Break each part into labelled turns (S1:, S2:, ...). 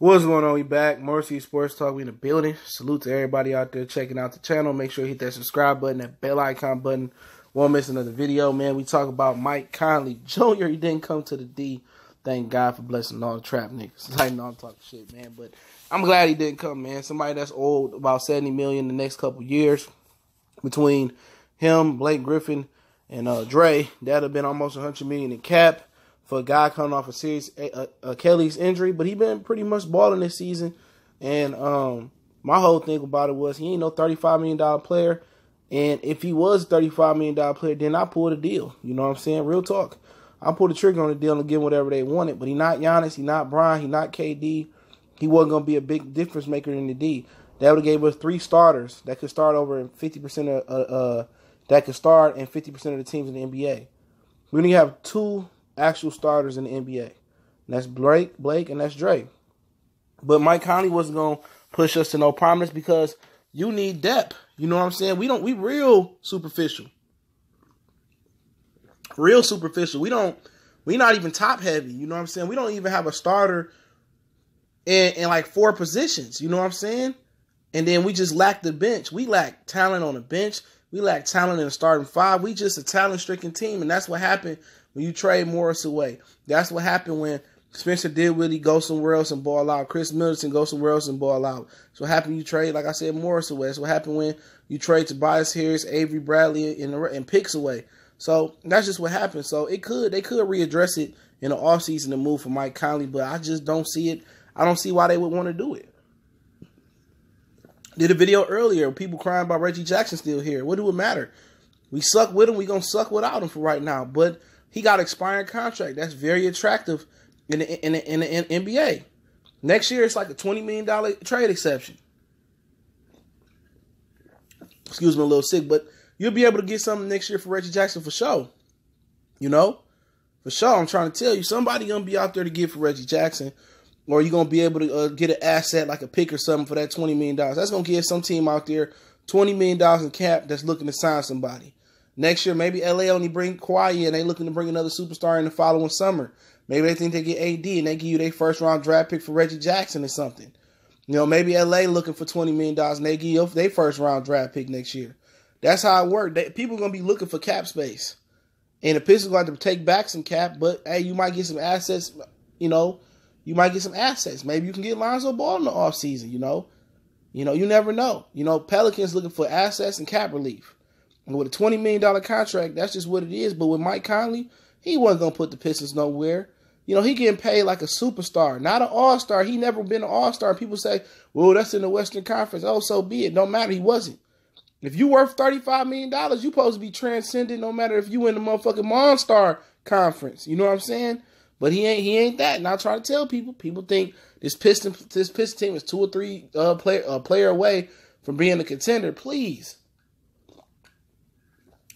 S1: What's going on? We back. Mercy Sports Talk. We in the building. Salute to everybody out there checking out the channel. Make sure you hit that subscribe button, that bell icon button. Won't miss another video, man. We talk about Mike Conley Jr. He didn't come to the D. Thank God for blessing all the trap niggas. I know I'm talking shit, man. But I'm glad he didn't come, man. Somebody that's owed about $70 million the next couple years. Between him, Blake Griffin, and Dre, that'd have been almost $100 million in cap. For a guy coming off a serious Achilles injury, but he been pretty much balling this season. And my whole thing about it was he ain't no $35 million player. And if he was a $35 million player, then I pull the deal. You know what I'm saying? Real talk. I pull the trigger on the deal and give him whatever they wanted. But he not Giannis, he not Bron, he not KD. He wasn't going to be a big difference maker in the D. That would have gave us 3 starters that could start over 50% of that could start and 50% of the teams in the NBA. We only have 2 actual starters in the NBA. And that's Blake, and that's Dre. But Mike Conley wasn't going to push us to no prominence because you need depth. You know what I'm saying? We real superficial. Real superficial. We not even top heavy. You know what I'm saying? We don't even have a starter in like 4 positions. You know what I'm saying? And then we just lack the bench. We lack talent on the bench. We lack talent in the starting 5. We just a talent-stricken team, and that's what happened when you trade Morris away. That's what happened when Spencer Dinwiddie go somewhere else and ball out. Chris Middleton go somewhere else and ball out. That's what happened when you trade, like I said, Morris away. That's what happened when you trade Tobias Harris, Avery Bradley, and picks away. So that's just what happened. So they could readdress it in the offseason to move for Mike Conley, but I just don't see it. I don't see why they would want to do it. Did a video earlier, people crying about Reggie Jackson still here. What do it matter? We suck with him. We going to suck without him for right now. But he got an expiring contract. That's very attractive in the NBA. Next year, it's like a $20 million trade exception. Excuse me, I'm a little sick, but you'll be able to get something next year for Reggie Jackson for sure. You know? For sure, I'm trying to tell you, somebody going to be out there to give for Reggie Jackson, or you're going to be able to get an asset like a pick or something for that $20 million. That's going to give some team out there $20 million in cap that's looking to sign somebody. Next year, maybe LA only bring Kawhi in. They looking to bring another superstar in the following summer. Maybe they think they get AD and they give you their first-round draft pick for Reggie Jackson or something. You know, maybe LA looking for $20 million and they give you their first-round draft pick next year. That's how it works. People are going to be looking for cap space. And the Pistons are going to take back some cap, but, hey, you might get some assets, you know. You might get some assets. Maybe you can get Lonzo Ball in the offseason, you know. You know, you never know. You know, Pelicans looking for assets and cap relief. And with a $20 million contract, that's just what it is. But with Mike Conley, he wasn't going to put the Pistons nowhere. You know, he getting paid like a superstar, not an all-star. He never been an all-star. People say, well, that's in the Western Conference. Oh, so be it. Don't matter. He wasn't. If you worth $35 million, you supposed to be transcended no matter if you in the motherfucking Monster Conference. You know what I'm saying? But he ain't that. And I try to tell people. People think this Piston team is 2 or 3 player away from being a contender. Please.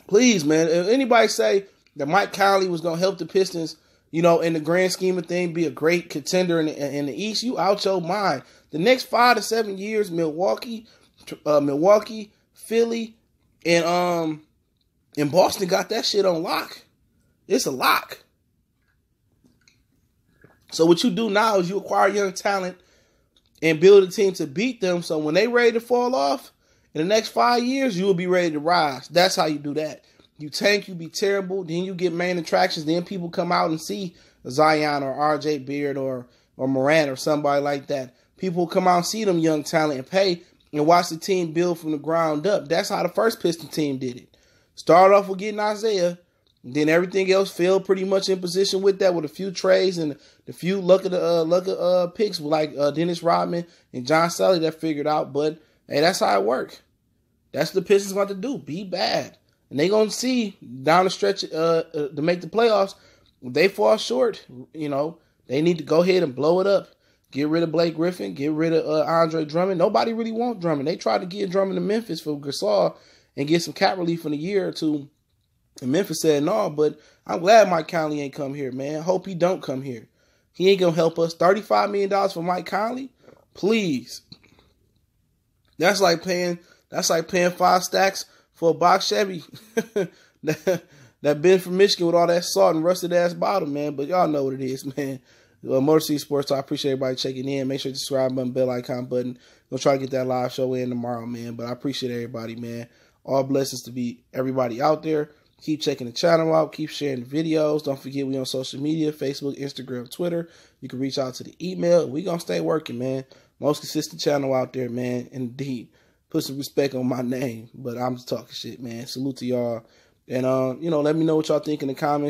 S1: Please, man. If anybody say that Mike Conley was going to help the Pistons, you know, in the grand scheme of things, be a great contender in the East, you out your mind. The next 5 to 7 years, Milwaukee, Philly, and Boston got that shit on lock. It's a lock. So what you do now is you acquire young talent and build a team to beat them. So when they ready to fall off, in the next 5 years, you will be ready to rise. That's how you do that. You tank, you be terrible, then you get main attractions, then people come out and see Zion or RJ Beard or Morant or somebody like that. People come out and see them young talent and pay and watch the team build from the ground up. That's how the first Piston team did it. Started off with getting Isaiah, then everything else fell pretty much in position with that, with a few trades and the few luck of picks like Dennis Rodman and John Sally that figured out. But hey, that's how it worked. That's what the Pistons want to do. Be bad. And they going to see down the stretch to make the playoffs. If they fall short, you know, they need to go ahead and blow it up. Get rid of Blake Griffin. Get rid of Andre Drummond. Nobody really wants Drummond. They tried to get Drummond to Memphis for Gasol and get some cap relief in a year or two. And Memphis said no, but I'm glad Mike Conley ain't come here, man. Hope he don't come here. He ain't going to help us. $35 million for Mike Conley? Please. That's like paying 5 stacks for a box Chevy that been from Michigan with all that salt and rusted ass bottom, man. But y'all know what it is, man. Motor City Sports Talk. I appreciate everybody checking in. Make sure to subscribe button, bell icon button. Gonna try to get that live show in tomorrow, man. But I appreciate everybody, man. All blessings to be everybody out there. Keep checking the channel out. Keep sharing the videos. Don't forget we on social media, Facebook, Instagram, Twitter. You can reach out to the email. We gonna stay working, man. Most consistent channel out there, man. Indeed. Put some respect on my name. But I'm just talking shit, man. Salute to y'all. And, let me know what y'all think in the comments.